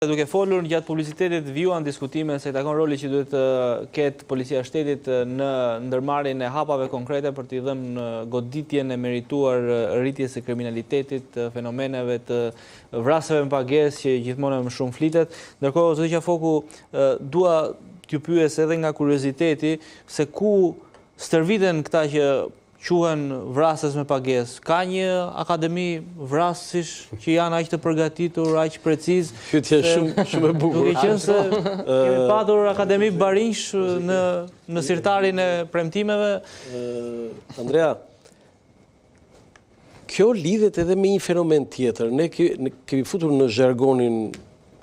Duke folur gjatë publicitetit vjuan diskutime se takon roli që duhet të ketë policia e shtetit në ndërmarrjen e hapave konkrete për t'i dhënë goditjen e merituar rritjes së kriminalitetit, fenomeneve të vrasjeve me pagesë që gjithmonë më shumë flitet. Ndërkohë, zoti Qafoku, dua t'ju pyes edhe nga kurioziteti se ku stërviten këta që quhen vrasës me pagesë. Ka një akademi vrasësh që janë aq të përgatitur, aq preciz. Pyetje shumë e bukur. Duke qenë se kemi patur akademi Barinsh në sirtarin e premtimeve. Andrea, kjo lidhet edhe me një fenomen tjetër. Ne kemi futur në zhargonin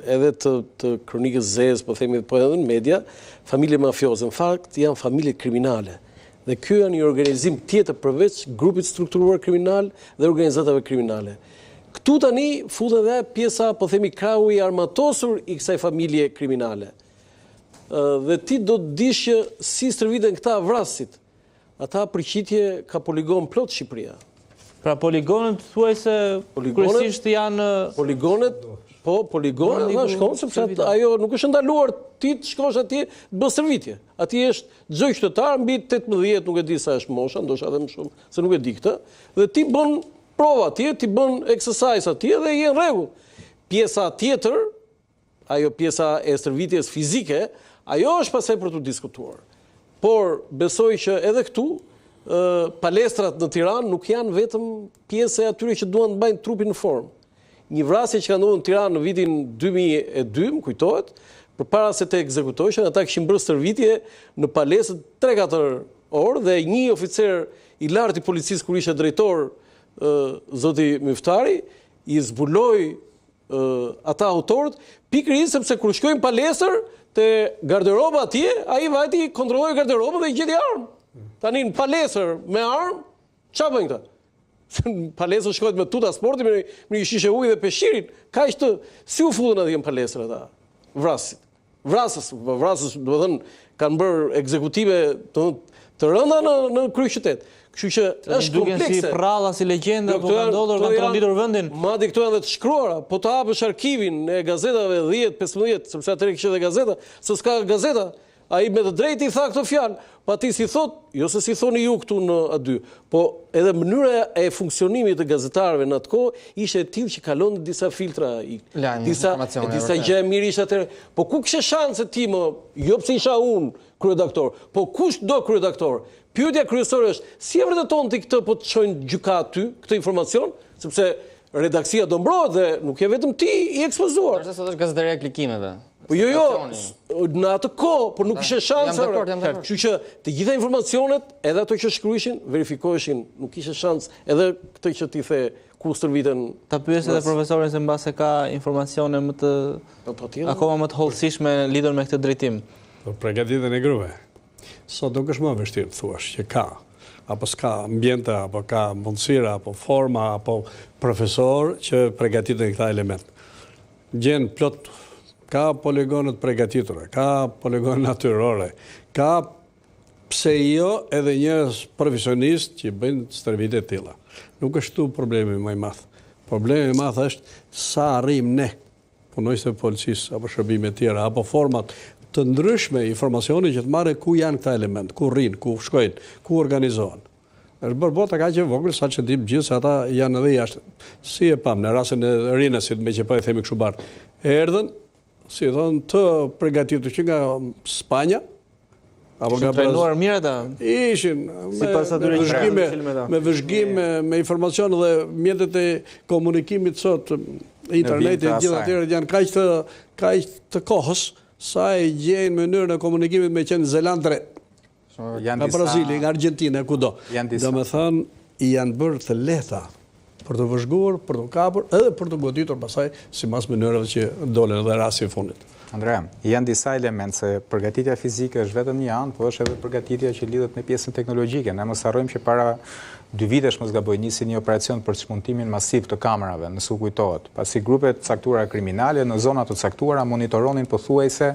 edhe të kronikës zezë, po themi, po edhe në media, familje mafioze. Në fakt, janë familje kriminale. Dhe kjo janë një organizim tjetër përveç grupit strukturuar kriminal dhe organizatave kriminale. Këtu tani futet edhe pjesa, po themi, krahu i armatosur i kësaj familje kriminale. Dhe ti do të dish që si stërviten këta vrasit. Ata përqitje ka poligon plot Shqipëria. Pra poligonet thuaj se kryesisht janë poligonet dhe shkon, sepse ajo nuk është ndaluar ti të shkosh atje të bësh stërvitje. Atje është çdo qytetar mbi 18, nuk e di sa është mosha, ndoshta edhe më shumë, se nuk e di këtë, dhe ti bën prova atje, ti bën exercise atje dhe je në rregull. Pjesa tjetër, ajo pjesa e stërvitjes fizike, ajo është pastaj për të diskutuar. Por besoj që edhe këtu palestrat në Tiranë nuk janë vetëm pjesë e atyre që duan të mbajnë trupin në formë. Një vrasje që ka ndodhur në Tiranë në vitin 2002, më kujtohet, përpara se të ekzekutoheshin, ata kishin bërë stërvitje në palestër 3-4 orë dhe një oficer i lartë i policisë kur ishte drejtor, zoti Myftari, i zbuloi ata autorët, pikërisht sepse kur shkojnë palestër te garderoba atje, ai vajti kontrolloi garderobën dhe i gjeti armë. Tani në palestër me armë, çfarë bëjnë këta? Në palestër shkohet me tuta sporti, me një shishe ujë dhe peshqirin, kaq të si u futën atje në palestër ata vrasit. Vrasës, do të thënë, kanë bërë ekzekutive të rënda në kryeqytet. Kështu që është komplekse. Si prralla, si legjenda, po kanë ndodhur, kanë tronditer vendin. Madje këto janë edhe të shkruara, po të hapësh arkivin e gazetave 10-15, sepse atëherë kishte edhe gazeta, se s'ka gazeta. Ai me të drejtë i tha këto fjalë, pa ti si thot, jo se si thoni ju këtu në aty, po edhe mënyra e funksionimit të gazetarëve në atë kohë ishte e tillë që kalon disa filtra, disa gjë mirë ishte atëherë. Po ku kishe shanse ti më, jo pse isha unë kryeredaktor, po kush do kryeredaktor? Pyetja kryesore është, si e vërteton ti këtë po të çojnë gjykat ty këtë informacion, sepse redaksia do mbrohet dhe nuk je vetëm ti i ekspozuar. Përse sot është gazetaria e klikimeve. Po jo, në atë kohë, por nuk kishe shanse. Kështu që të gjitha informacionet, edhe ato që shkruajshin, verifikoheshin, nuk kishe shans, edhe këtë që ti the ku stërviten. Ta pyes edhe profesorin se mbase ka informacione më të akoma më të hollësishme lidhur me këtë drejtim. Për përgatitjen e gruve. Sot nuk është më vështirë të thuash që ka apo s'ka ambiente, apo ka mundësira, apo forma, apo profesor që përgatiten këta element. Gjen plot, ka poligonet përgatitura, ka poligonet natyrore, ka pse jo edhe një profesionist që bëjnë stërvitje të tilla. Nuk është tu problemi më i madh. Problemi i madh është sa arrim ne, punojësit e policisë, apo shërbime tjera, apo format të ndryshme informacioni që të marrë ku janë këta element, ku rrinë, ku shkojnë, ku organizohen. Është bërë bota ka që vogël sa që dim gjithë se ata janë edhe jashtë. Si e pam, në rastin e Rinesit, me që pa e themi kështu barë, erdhen, si thonë, të përgatitur që nga Spanja, apo nga trajnuar mirë ata. Ishin me vëzhgim, me informacion dhe mjetet e komunikimit sot, internetit, gjithë atyre janë kaq të kohës, sa e gjejnë mënyrën e komunikimit me qenë Zelandre, nga Brazili, nga Argentina, kudo. Do me thënë, janë bërë të lehta për të vëzhguar, për të kapur, edhe për të goditur pasaj, si mas mënyrëve që dolen edhe rasti i fundit. Andrea, janë disa element se përgatitja fizike është vetëm një anë, po është edhe përgatitja që lidhet me pjesën teknologjike. Ne mos harrojmë që para 2 vitesh mos gaboj nisi një operacion për çmundtimin masiv të kamerave, nëse u kujtohet. Pasi grupet caktuara kriminale në zona të caktuara monitoronin pothuajse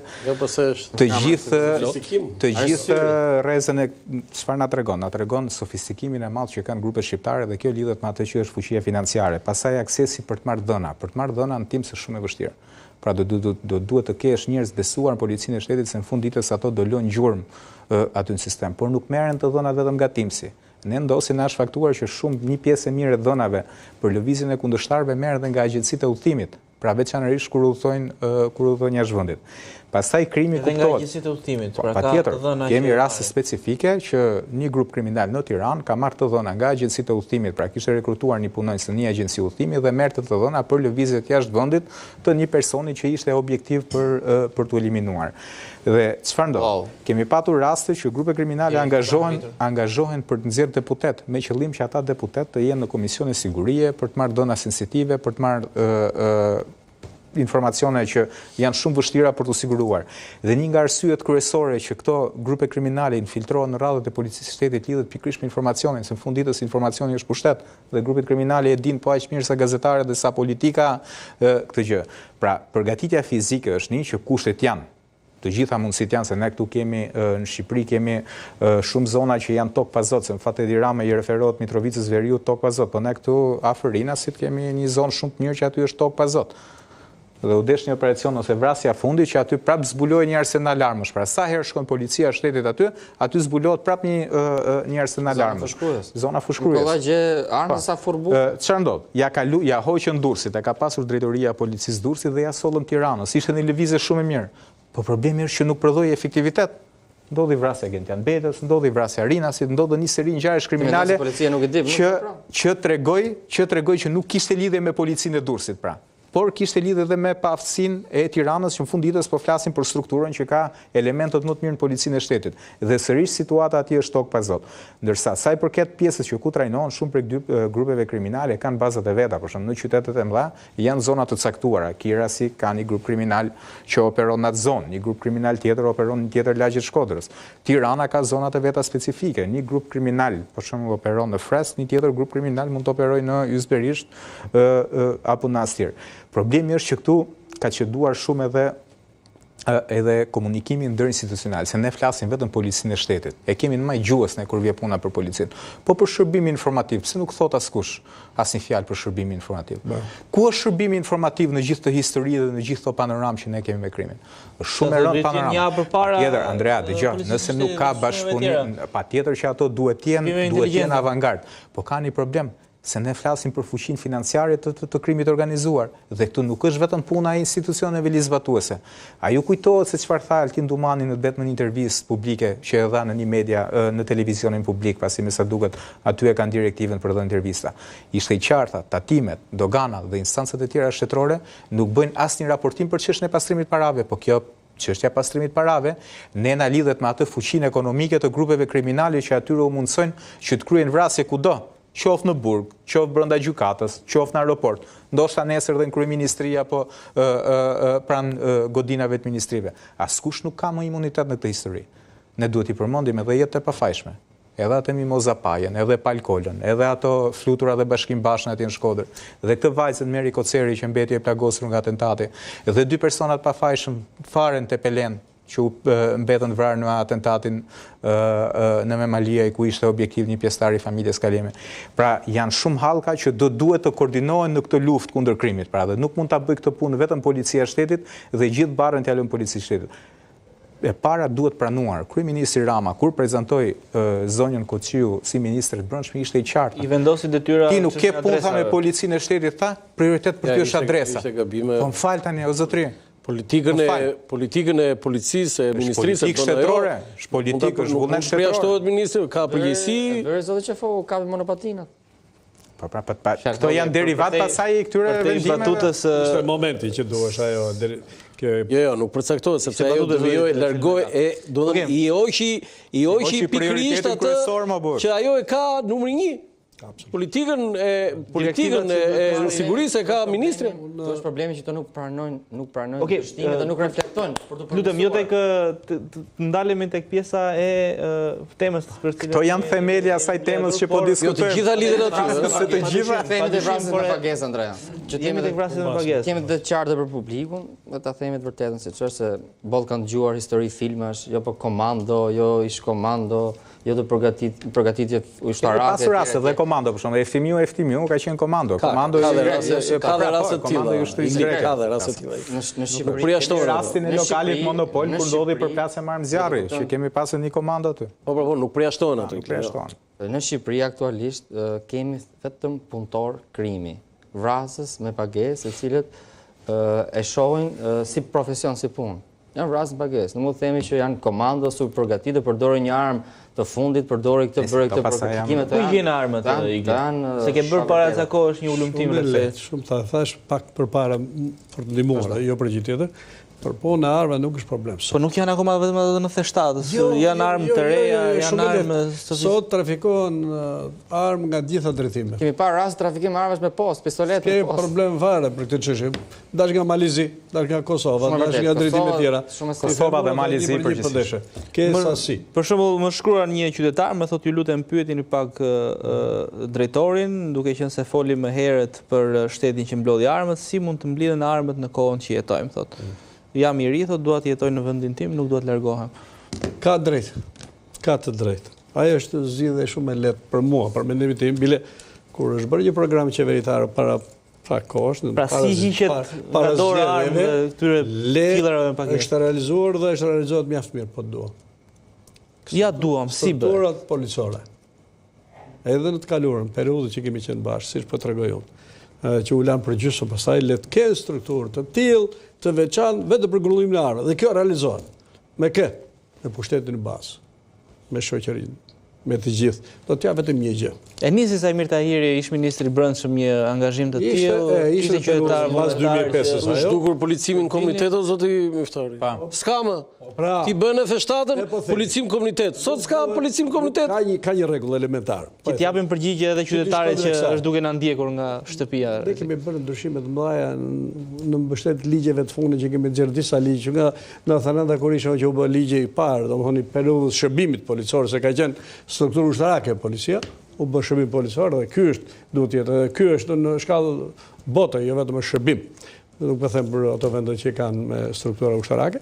të gjithë rrezën e çfarë na tregon sofistikimin e madh që kanë grupet shqiptare dhe kjo lidhet me atë që është fuqia financiare. Pastaj aksesi për të marrë dhëna. Për të marrë dhëna në tim është shumë e vështirë. Pra do duhet të kesh njerëz besuar në policinë e shtetit se në fund ditës ato do lënë gjurmë aty në sistem, por nuk merren të dhënat vetëm nga timsi. Ne ndosi na është faktuar që një pjesë e mirë e dhënave për lëvizjen e kundërshtarëve merren edhe nga agjencitë e udhëtimit, pra veçanërisht kur udhëtojnë jashtë vendit. Pastaj krimi kuptohet. Edhe nga agjencitë e udhëtimit, pra patjetër, kemi raste specifike që një grup kriminal në Tiranë ka marrë të dhëna nga agjencitë e udhëtimit, pra kishte rekrutuar një punonjës në një agjenci udhëtimi dhe merrte të dhëna për lëvizjet jashtë vendit të një personi që ishte objektiv për t'u eliminuar. Dhe çfarë ndodh? Kemi patur raste që grupe kriminale angazhohen për të nxjerrë deputet, me qëllim që ata deputet të jenë në komisione sigurie për të marrë dhëna sensitive, për të marrë informacione që janë shumë vështira për të siguruar. Dhe një nga arsyet kryesore që këto grupe kriminale infiltrohen në radhët e policisë shtetit lidhet pikërisht me informacionin, se në fund ditës informacioni është pushtet dhe grupet kriminale e dinë po aq mirë sa gazetarët dhe sa politika këtë gjë. Pra, përgatitja fizike është një që kushtet janë. Të gjitha mundësit janë, se ne këtu kemi, në Shqipëri kemi shumë zona që janë tokë pa zot, se në fatë Edi Rama i referohet Mitrovicës Veriut tokë pa zot, po ne këtu afër Rinasit kemi një zonë shumë të mirë që aty është tokë pa zot. Dhe u desh një operacion ose vrasja fundi që aty prap zbulohet një arsenal armësh. Pra sa herë shkon policia e shtetit aty zbulohet prap një arsenal armësh. Zona fushkryes. Kolla gjë armë sa furbu. Çfarë ndodh? Ja hoqën Durrësit, e ka pasur drejtoria e policisë Durrësit dhe ja sollën Tiranës. Ishte një lëvizje shumë e mirë. Po problemi është që nuk prodhoi efektivitet. Ndodhi vrasja Gentian Betës, ndodhi vrasja Rinasit, ndodhi një seri ngjarjesh kriminale që tregoj që nuk kishte lidhje me policinë e Durrësit pra. Por kishte lidhje edhe me paaftësinë e Tiranës, që në fund ditës po flasim për strukturën që ka elementet më të mirë në policinë e shtetit. Dhe sërish situata atje është tokë pa zot. Ndërsa sa i përket pjesës që ku trajnohen shumë prej grupeve kriminale kanë bazat e veta, për shembull në qytetet e mëdha janë zona të caktuara. Kirasi ka një grup kriminal që operon në atë zonë, një grup kriminal tjetër operon në tjetër lagje të Shkodrës. Tirana ka zonat e veta specifike, një grup kriminal për shembull operon në Fres, një tjetër grup kriminal mund të operojë në Ysberisht apo në Astir. Problemi është që këtu ka qënduar shumë edhe komunikimi ndërinstitucional, se ne flasim vetëm policinë e shtetit. E kemi në maj gjuhës ne kur vje puna për policinë. Po për shërbimi informativ, pse nuk thot askush asnjë fjalë për shërbimi informativ? Ku është shërbimi informativ në gjithë të histori dhe në gjithë të panoramë që ne kemi me krimin? Është shumë e rëndë panoramë. Patjetër, Andrea, dëgjoj, nëse nuk ka bashkëpunim, patjetër që ato duhet jenë avangard. Po ka një problem. Se ne flasim për fuqinë financiare të krimit organizuar. Dhe këtu nuk është vetëm puna e institucioneve ligjzbatuese. A ju kujtohet se çfarë tha Altin Dumani në një intervistë publike që e dha në një media në televizionin publik, pasi me sa duket aty e kanë direktivën për dhënë intervista. Ishte i qartë, tatimet, doganat dhe instancat e tjera shtetërore nuk bëjnë asnjë raportim për çështjen e pastrimit parave, po kjo çështja e pastrimit parave nena lidhet me atë fuqinë ekonomike të grupeve kriminale që atyre u mundsojnë që të kryejnë vrasje kudo. Qoftë në burg, qoftë brenda gjykatës, qoftë në aeroport, ndoshta nesër dhe në kryeministri apo pranë godinave të ministrive. Askush nuk ka më imunitet në këtë histori. Ne duhet i përmendim edhe jetët e pafajshme. Edhe atë Mimoza Pajen, edhe Palkolën, edhe ato flutura dhe Bashkim Bashkën atje në Shkodër, dhe këtë vajzën Meri Koceri që mbeti e plagosur nga atentati, dhe 2 personat pafajshëm faren te Pelen, që mbetën vrarë në atentatin në Memalia, ku ishte objektiv një pjesëtar i familjes Kaleme. Pra, janë shumë hallka që duhet të koordinohen në këtë luftë kundër krimit. Pra, dhe nuk mund ta bëjë këtë punë vetëm policia e shtetit dhe gjithë barrën t'ia lënë policisë shtetit. E para duhet pranuar. Kryeministri Rama kur prezantoi zonjën Kociu si ministër të brendshme ishte i qartë. I vendosi detyra. Ti nuk ke punë me policinë e shtetit, tha, prioritet për ty është adresa. Po m'fal tani o zotëri. Politikën e policisë, e ministrisë, politikë shtetërore, është politikë, është vullnet shtetëror. Përjashtohet ministri, ka përgjegjësi. Vërë zotë që fo ka monopatinat. Këto janë derivat pasaj i këtyre vendimeve. Ishte momenti që duhesh ajo. Jo, nuk përcaktohet, sepse ajo devijoi, largoi i hoqi pikërisht atë që ajo e ka numri 1. Politikën e sigurisë e ka ministri. Kjo është problemi që të nuk pranojnë dështimet dhe nuk reflektojnë. Lutem, jo tek të ndalemi tek pjesa e temës për cilën. Këto janë themeli asaj temës që po diskutojmë. Të gjitha lidhen aty. Se të gjitha themet e vrasjes me pagesë, Andrea. Jemi tek vrasjes me pagesë. Kemi të qartë për publikun, dhe ta themi të vërtetën, siç është se boll kanë dëgjuar histori filmash, jo po komando, jo ish komando, jo të përgatitjet ushtarake. Pasur raste dhe komando, për shumë, Eftimiu ka qenë komando. Komando ka dhe raste të tilla. Ka dhe raste të tilla. Në Shqipëri Përjashton rastin e lokalit monopol kur ndodhi përplasje me armë zjarri, që kemi pasur një komando aty. Po, nuk përjashtohen aty. Në Shqipëri aktualisht kemi vetëm punëtor krimi, vrasës me pagesë, e cilët e shohin si profesion, si punë. Janë vrasë me pagesë. Në mund themi që janë komando super përgatitur, përdorin një armë të fundit, përdori këtë bërë këtë përgatikimet të janë. Ku gjenë armët të Igli? Se ke bërë para ca kohësh një ulumtim rreth. Shumë ta thash pak përpara për të ndihmuar, jo për gjë tjetër. Por po në armë nuk është problem. Po nuk janë akoma vetëm ato në theshtatës, janë armë të reja, janë armë... Sot trafikohen armë nga gjitha drejtimet. Kemi parë rast trafikim armësh me post, pistolet me post. Ke problem fare për këtë çështje. Dash nga Malizi, dash nga Kosova, dash nga drejtime tjera. Kosova dhe Malizi përgjithsisht. Ke sasi. Për shembull, më shkruar një qytetar, më thotë ju lutem pyetini pak drejtorin, duke qenë se foli më herët për shtetin që mblodhi armët, si mund të mblidhen armët në kohën që jetojmë, thotë. Jam i ri, thot, dua të jetoj në vendin tim, nuk dua të largohem. Ka drejt. Ka të drejt. Ajo është zgjidhje shumë e lehtë për mua, për mendimin tim, bile kur është bërë një program qeveritar para pak kohësh, pra si hiqet nga dora armë këtyre fillarave me pagesë. Është realizuar dhe është realizohet mjaft mirë, po duam. Ja duam, si bë. Strukturat policore. Edhe në të kaluarën periudhë që kemi qenë bashkë, siç po tregoj unë, që u lanë për gjysmë, pastaj le të kenë strukturë të tillë, të veçantë vetë për grullimin e armëve. Dhe kjo realizohet. Me kë? Me pushtetin e bazë, me shoqërinë, me të gjithë. Do t'ja vetëm një gjë. E nisi Sajmir Tahiri, ish ministri i Brendshëm, një angazhim të tillë, ishte qytetar pas 2005-s. Është dukur policimin komunitetit zoti Miftari. S'ka më. Ti bën e feshtatën, policim komunitet. Sot s'ka policim komunitet. Ka një rregull elementar. Që t'japin përgjigje edhe qytetarit që është duke na ndjekur nga shtëpia. Ne kemi bërë ndryshime të mëdha në mbështet ligjeve të fundit që kemi nxjerrë disa ligje nga Nathananda Kurisha që u bë ligji i parë, domethënë periudhës shërbimit policor, se ka qenë strukturë ushtarake policia, u bë shërbim policor dhe ky është duhet jetë, ky është në shkallë bote, jo vetëm shërbim. Nuk po them për ato vende që kanë me struktura ushtarake.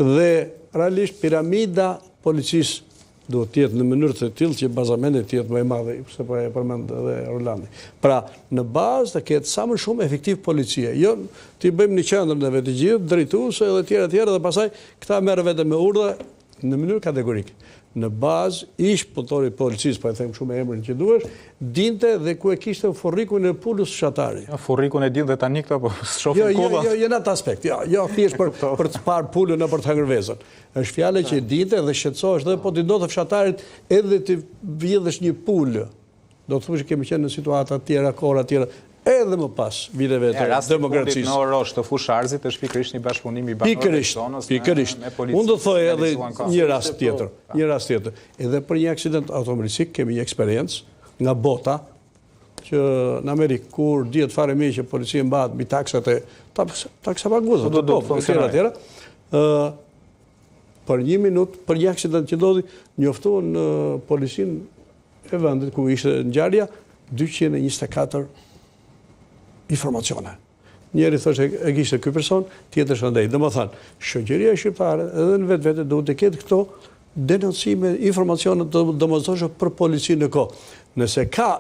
Dhe realisht piramida policisë duhet të jetë në mënyrë të tillë që bazamenti të jetë më i madh, sepse po e përmend edhe Rolandi. Pra, në bazë të ketë sa më shumë efektiv policia. Jo ti bëjmë në qendrën e vetë gjithë, drejtuese edhe tjera dhe pastaj këta merren vetëm me urdhë në mënyrë kategorike. Në bazë, ish punëtori policisë, po e them shumë emrin që duhesh, dinte dhe ku e kishte furrikun e pulës fshatari. Furrikun e din dhe tani këto, po shohim kulla. Jo në atë aspekt, jo thjesht për të parë pulën e për të hëngrë vezën. Është fjale që dinte dhe shqetësohesh dhe po t'i do të fshatarit edhe të vjedhësh një pulë. Do të thush që kemi qenë në situata tjera, kohra tjera, edhe më pas viteve të demokracisë. Në Orosh të Fusharzit është pikërisht një bashkëpunim i banorëve zonës me policin. Unë do të thoj edhe një rast tjetër. Edhe për një aksident automobilistik kemi një eksperiencë nga bota që në Amerikë kur dihet fare mirë që policia mbahet mbi taksat e taksa paguese të tjera. Për një minutë, për një aksident që ndodhi, njoftuan policinë e vendit ku ishte ngjarja 224 informacione. Njeri thoshte e kishte ky person, tjetër shëndej. Domethënë, shoqëria shqiptare edhe në vetvete duhet të ketë këto denoncime, informacione domosdoshme për policinë në kohë. Nëse ka,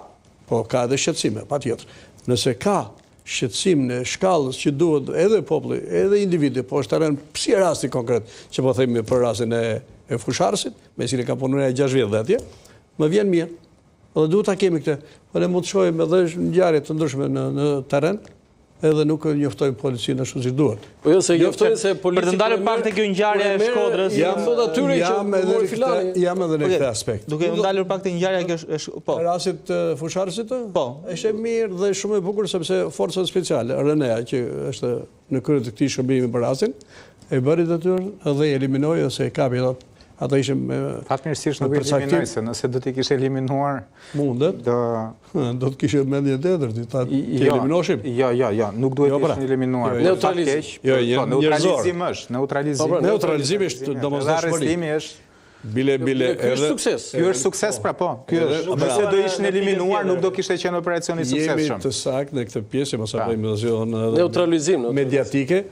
po ka edhe shqetësime, patjetër. Nëse ka shqetësim në shkallës që duhet edhe populli, edhe individi, po është teren si rasti konkret që po themi për rastin e Fusharsit, me cilin ka punuar 6 vjet dhe atje, më vjen mirë. Dhe duhet ta kemi këtë, por ne mund të shohim edhe ngjarje të ndryshme në terren, edhe nuk njoftojmë policinë ashtu si duhet. Po jo se njoftojnë se policia për të ndalur pak te kjo ngjarje e Shkodrës. Jam edhe në këtë aspekt. Duke ndalur pak te ngjarja po. Rastit të Fusharsit? Po. Është mirë dhe shumë e bukur sepse forcat speciale, RNA që është në krye të këtij shërbimi për rastin, e bëri detyrë dhe e eliminoi ose e kapi ato. Ata ishim fatmirësisht nuk eliminoj, se nëse do t'i kishe eliminuar mundet, do të kishe mendje tjetër, t'i eliminoshim. Jo, nuk duhet të ishin eliminuar. Neutralizim është, neutralizim është domosdoshmëri. Bile ky është sukses. Ky është sukses pra po. Ky është. Nëse do ishin eliminuar nuk do kishte qenë operacioni i suksesshëm. Jemi të saktë në këtë pjesë, mos apo bëjmë neutralizim mediatike.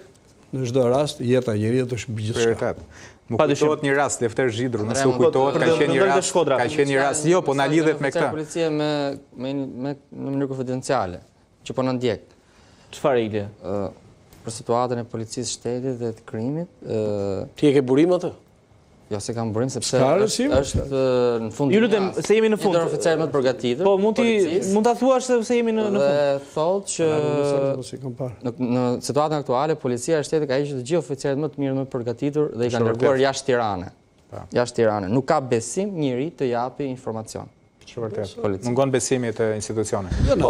në çdo rast jeta e njeriut është mbi gjithçka. Prioritet. Më kujtohet një rast Lefter Zhidru, nëse u kujtohet, ka qenë një rast, jo, po na lidhet me këtë. Policia në mënyrë konfidenciale, që po na ndjek. Çfarë ide? Për situatën e policisë shtetit dhe të krimit. Ti e ke burim atë? Jo, se kam burim, sepse është në fund. Ju lutem, se jemi në fund. Një oficer më të përgatitur. Po, mund ta thuash se jemi në fund. Dhe thotë që në situatën aktuale, policia e shtetit ka hequr të gjithë oficerët më të mirë, më të përgatitur dhe i ka dërguar jashtë Tiranës. Jashtë Tiranës. Nuk ka besim njëri të japi informacion. Mungon besimi të institucione. Në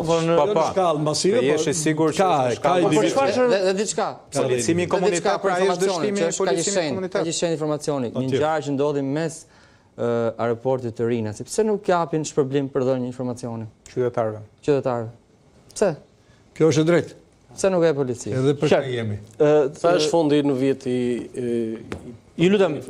shkallë masive, po dhe diçka. Policimi komunitar, pra është dështimi e policimit komunitar. Ka qenë informacioni, një ngjarje që ndodhi mes aeroportit të Rinas. Pse nuk japin shpërblim për dhënë informacione? Qytetarëve. Pse? Kjo është e drejtë. Pse nuk e policia? Edhe për këtë jemi. Sa është fondi në vit i Ju lutem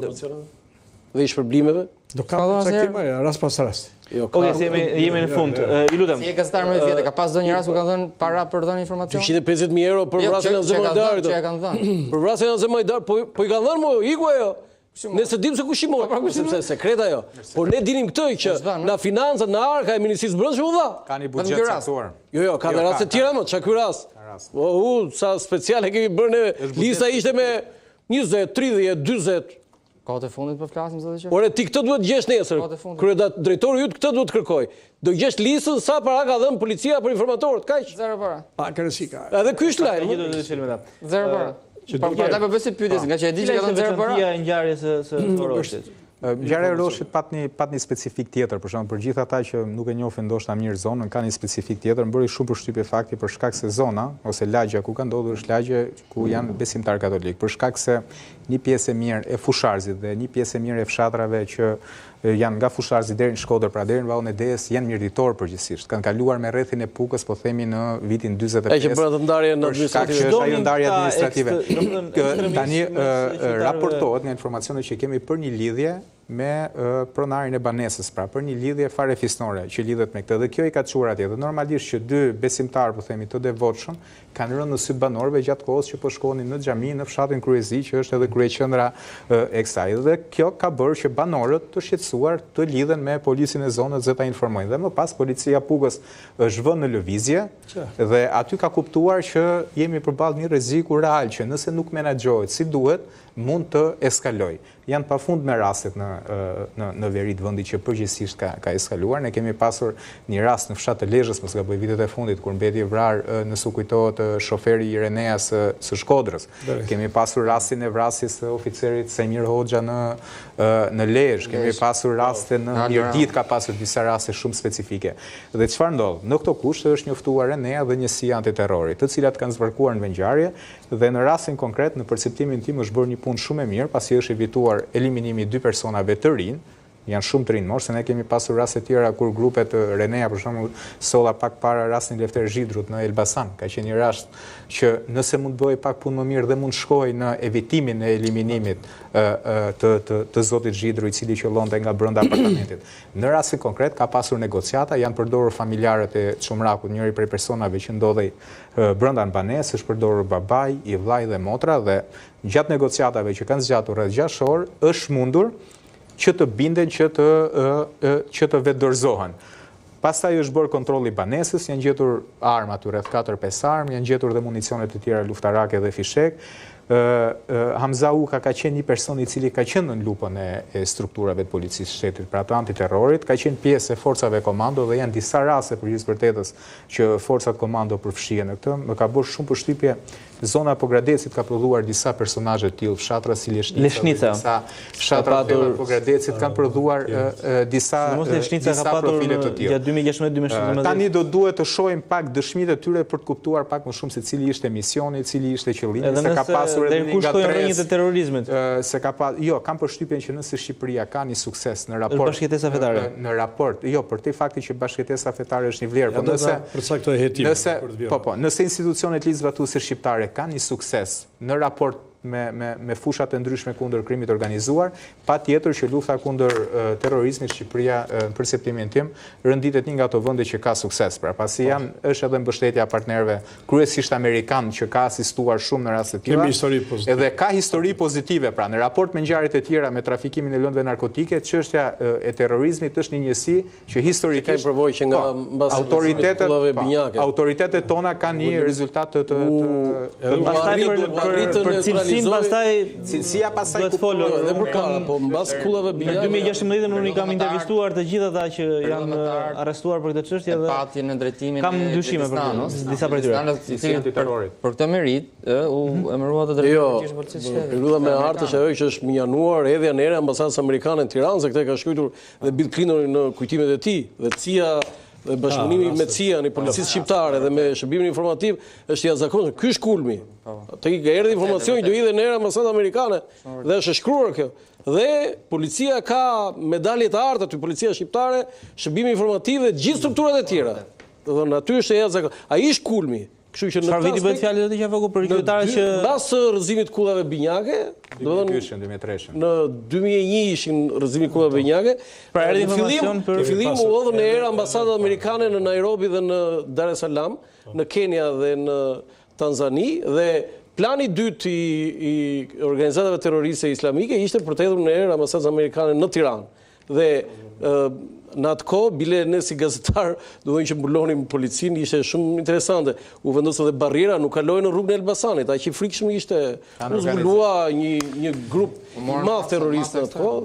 dhe i shpërblimeve? Do ka caktimë, rast pas rasti. Okej, se jemi në fund. Ju lutem. Si e gazetar më i vjetë, ka pas ndonjë rast ku kanë dhënë para për dhënë informacion? 250.000 euro për vrasjen e Zemajdarit. Që e kanë dhënë. Për vrasjen e Zemajdarit, po i kanë dhënë mo, iku ajo. Nëse dim se kush i mori, sepse sekret ajo. Por ne dinim këtë që na financat, na arka e Ministrisë Brendshme u dha. Ka një buxhet caktuar. Jo, ka dhe raste tjera më, çka ky rast. Sa speciale kemi bërë ne. Lista ishte me 20, 30, 40. Kohët e fundit po flasim zotë që. Ore ti këtë duhet gjesh nesër. Drejtori yt këtë duhet kërkoj. Do gjesh listën sa para ka dhënë policia për informatorët, kaq. Zero para. Pa kërësi ka. Edhe ky është lajm. Zero para. Prandaj po bësi pyetjes, nga që e di që ka dhënë zero para. Veçantia e ngjarjes së Roshit. Ngjarja e Roshit pat një specifik tjetër, për shembull, për gjithë ata që nuk e njohin ndoshta mirë zonën, ka një specifik tjetër, më bëri shumë përshtypje fakti për shkak se zona ose lagja ku ka ndodhur është lagje ku janë besimtar katolik, për shkak se një pjesë e mirë e Fusharzit dhe një pjesë e mirë e fshatrave që janë nga Fusharzi deri në Shkodër, pra deri në Vallën e Dejes, janë mirëditor përgjithsisht. Kanë kaluar me rrethin e Pukës, po themi në vitin 45. Ai që bëra ndarje në administrative. Ajo ndarje administrative. Tani raportohet nga informacionet që kemi për një lidhje me pronarin e banesës, pra për një lidhje fare fisnore që lidhet me këtë. Dhe kjo i ka çuar atje. Dhe normalisht që dy besimtarë, po themi, të devotshëm, kanë rënë në sy banorëve gjatë kohës që po shkonin në xhami në fshatin Kryezi, që është edhe kryeqendra e kësaj. Dhe kjo ka bërë që banorët të shqetësuar të lidhen me policinë e zonës dhe ta informojnë. Dhe më pas policia Pukës është vënë në lëvizje dhe aty ka kuptuar që jemi përballë një rreziku real që nëse nuk menaxhohet si duhet, mund të eskaloj. Janë pafund me rastet në veri të vendit që përgjithsisht ka eskaluar. Ne kemi pasur një rast në fshat të Lezhës, mos gaboj, vitet e fundit, kur mbeti vrar, nëse u kujtohet, shoferi i Reneas së Shkodrës. Kemi pasur rastin e vrasjes së oficerit Semir Hoxha në Lezhë. Kemi pasur raste në Mirdit, ka pasur disa raste shumë specifike. Dhe çfarë ndodh? Në këto kushte është njoftuar Enea dhe njësia antiterrori, të cilat kanë zbarkuar në ngjarje dhe në rastin konkret, në perceptimin tim, është bërë një punë shumë e mirë, pasi është evituar eliminimi 2 personave të rinj, janë shumë të rinj morë, se ne kemi pasur raste tjera kur grupet Renea, për shembull, solla pak para rastin Lefter Zhidrut në Elbasan, ka qenë një rast që nëse mund bëj pak punë më mirë dhe mund shkoj në evitimin e eliminimit të zotit Zhidru, i cili qëllonte nga brenda apartamentit. Në rastin konkret ka pasur negociata, janë përdorur familjarët e Çumrakut, njëri prej personave që ndodhej brenda në banesë, është përdorur babai, i vllai dhe motra, dhe gjatë negociatave që kanë zgjatur rreth 6 orë, është mundur që të binden që të vetë dorëzohen. Pastaj është bërë kontrolli banesës, janë gjetur arma aty, rreth 4-5 armë, janë gjetur dhe municionet të tjera luftarake dhe fishek. Hamza Uka ka qenë një person i cili ka qenë në lupën e strukturave të policisë shtetit, pra të antiterrorit, ka qenë pjesë e forcave komando dhe janë disa raste për gjithë vërtetës që forcat komando përfshihen në këtë. Më ka bërë shumë përshtypje zona Pogradecit ka prodhuar disa personazhe të tillë, fshatra si Leshnica, disa fshatra të Pogradecit kanë prodhuar disa profile të tillë. Gjatë 2016-2017. Tani do duhet të shohim pak dëshmitë e tyre për të kuptuar pak më shumë se cili ishte misioni, cili ishte qëllimi, se ka pasur edhe një gatres të terrorizmit. Se ka pas, jo, kam përshtypjen që nëse Shqipëria ka një sukses në raport bashkëjetesa fetare. Në raport, jo, për te fakti që bashkëjetesa fetare është një vlerë, po nëse institucionet legislative shqiptare kanë një sukses në raport me fushat e ndryshme kundër krimit organizuar, pa tjetër që lufta kundër terrorizmit Shqipëria, në perceptimin tim, rënditet një nga ato vende që ka sukses. Pra pasi është edhe mbështetja partnerëve kryesisht amerikan që ka asistuar shumë në raste të tilla. Edhe ka histori pozitive, pra në raport me ngjarjet e tjera me trafikimin e lëndëve narkotike, çështja e terrorizmit është një njësi që historikisht autoritetet tona kanë një rezultat të për cilësinë pastaj cilësia pastaj duhet folur edhe për kara, po mbas kullave Në 2016 unë i kam intervistuar të gjithë ata që janë arrestuar për këtë çështje dhe patje në drejtimin kam dyshime për disa prej tyre. Për këtë merit u emërua të drejtorisë policisë. Periudha me hartë është ajo që është minjanuar hedhja në erë ambasadës amerikane në Tiranë, se këtë ka shkruar dhe Bill Clinton në kujtimet e tij, dhe CIA dhe bashkëpunimi me CIA në policisë shqiptare dhe me shërbimin informativ është i jashtëzakonshëm. Ky është kulmi. Te erdhi informacioni do hidhen në erë ambasadës amerikane dhe është shkruar kjo. Dhe policia ka medalje të arta, aty policia shqiptare, shërbimi informativ dhe gjithë strukturat e tjera. Do thonë aty është e jashtëzakonshëm. Ai është kulmi. Kështu që në çfarë viti bëhet fjalë të Qafoku për qytetarët që mbas rrëzimit të kullave binjake, do të thonë në 2001 ishin rrëzimi të kullave binjake. Pra erdhi informacion për në fillim u hodhën në erë ambasadat amerikane në Nairobi dhe në Dar es Salaam, në Kenya dhe në Tanzani, dhe plani i dytë i organizatave terroriste islamike ishte për të hedhur në erë ambasadat amerikane në Tiranë. Dhe në atë kohë, bile ne si gazetar, duhet që mbulonim policinë, ishte shumë interesante. U vendosë dhe barriera, nuk kaloi në rrugën e Elbasanit, aq i frikshëm ishte. U zbulua një grup madh terroristë atë kohë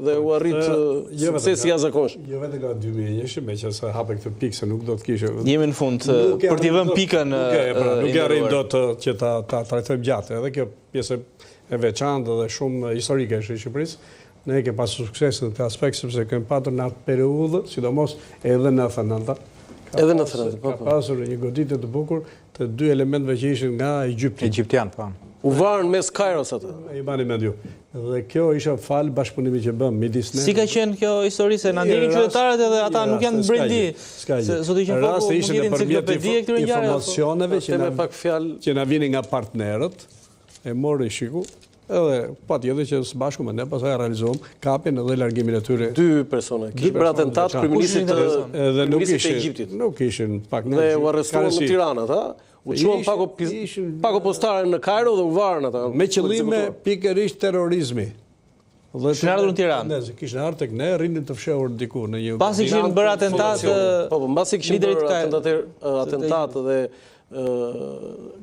dhe u arrit suksesi i jashtëzakonshëm. Jo vetëm nga 2001, meqense hape këtë pikë se nuk do të kishte. Jemi në fund për t'i vënë pikën. Nuk arrim dot që ta trajtojmë gjatë, edhe kjo pjesë e veçantë dhe shumë historike e Shqipërisë. Ne kemi pasur sukses në këtë aspekt sepse kemi patur në atë periudhë, sidomos edhe në 99. Edhe në 99, po. Ka pasur një goditje të bukur të dy elementëve që ishin nga Egjipti. Egjiptian, po. U varën mes Kairos atë. I bani me ju. Dhe kjo isha fal bashkëpunimit që bëm midis ne. Si ka qenë kjo histori se na ndjekin qytetarët edhe ata nuk janë brendi. Se zoti Qafoku rasti ishte në enciklopedi e këtyre ngjarjeve. Informacioneve që na vinin nga partnerët e morën shiku. Edhe patjetër që së bashku me ne pastaj realizuam kapjen edhe largimin e tyre. Dy persona. Kishin bërë atentat kryeministit të Egjiptit. Nuk ishin pak në. Dhe u arrestuan në Tiranë ata. U çuan pako postare në Kairo dhe u varën ata. Me qëllime pikërisht terrorizmi. Kishin ardhur në Tiranë. Kishin ardhur tek ne, rrinin të fshehur diku në një. Pasi kishin bërë atentat. Po, mbasi kishin bërë atentat dhe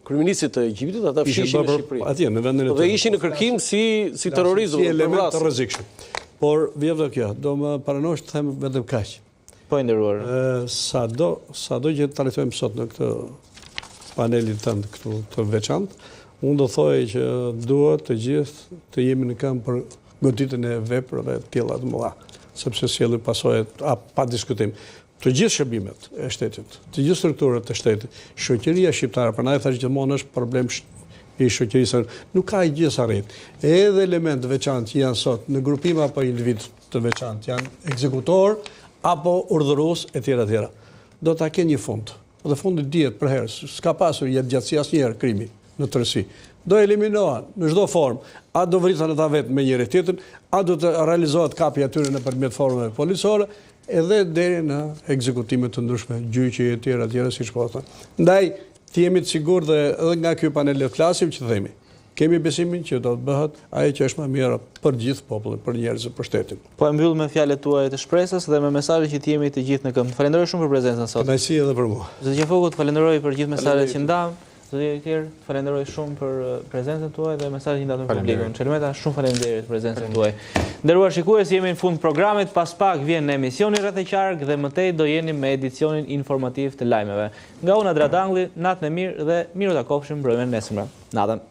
kryeministit të Egjiptit, ata fshishin në Shqipëri. Atje në vendin e dhe ishin në kërkim si terrorizëm, si element të rrezikshëm. Por vjen kjo, do më paranosh të them vetëm kaq. Po i nderuar. Sado që trajtojmë sot në këtë panelin tënd këtu të veçantë, unë do thojë që duhet të gjithë të jemi në këmbë për goditjen e veprave të tilla të mëdha, sepse sjellin pasojë pa diskutim. Të gjithë shërbimet e shtetit, të gjithë strukturët e shtetit, shoqëria shqiptare, prandaj thash gjithmonë është problem i shoqërisë, nuk ka gjë sa rrit. Edhe elementë veçantë që janë sot në grupim apo individ të veçantë, janë ekzekutor apo urdhërues e tjera. Do ta kenë një fund. Dhe fundi dihet për herë, s'ka pasur jetëgjatësi asnjëherë krimi në tërësi. Do eliminohen në çdo formë. A do vriten ata vetë me njëri tjetrin, a do të realizohet kapja e tyre nëpërmjet formave policore, edhe deri në ekzekutime të ndryshme, gjyqje e tjera siç po thonë. Ndaj, të jemi të sigurt dhe edhe nga ky panel të flasim që themi. Kemi besimin që do të bëhet ajo që është më mirë për gjithë popullin, për njerëzit, për shtetin. Po e mbyll me fjalët tuaja të shpresës dhe me mesazhin që të jemi të gjithë në këmbë. Falenderoj shumë për prezencën sot. Kënaqësi edhe për mua. Zoti Qafoku, të falenderoj për gjithë mesazhet që ndam. Zoti Eker, falenderoj shumë për prezencën tuaj dhe mesazhin që ndatëm publikun. Çelmeta, shumë faleminderit për prezencën tuaj. Nderuar shikues, jemi në fund programit, pas pak vjen në emisioni Rreth e Qark dhe mëtej do jeni me edicionin informativ të lajmeve. Nga unë Adra Dangli, natën e mirë dhe miru ta kopshim mbrëmjen nesërmë. Natën.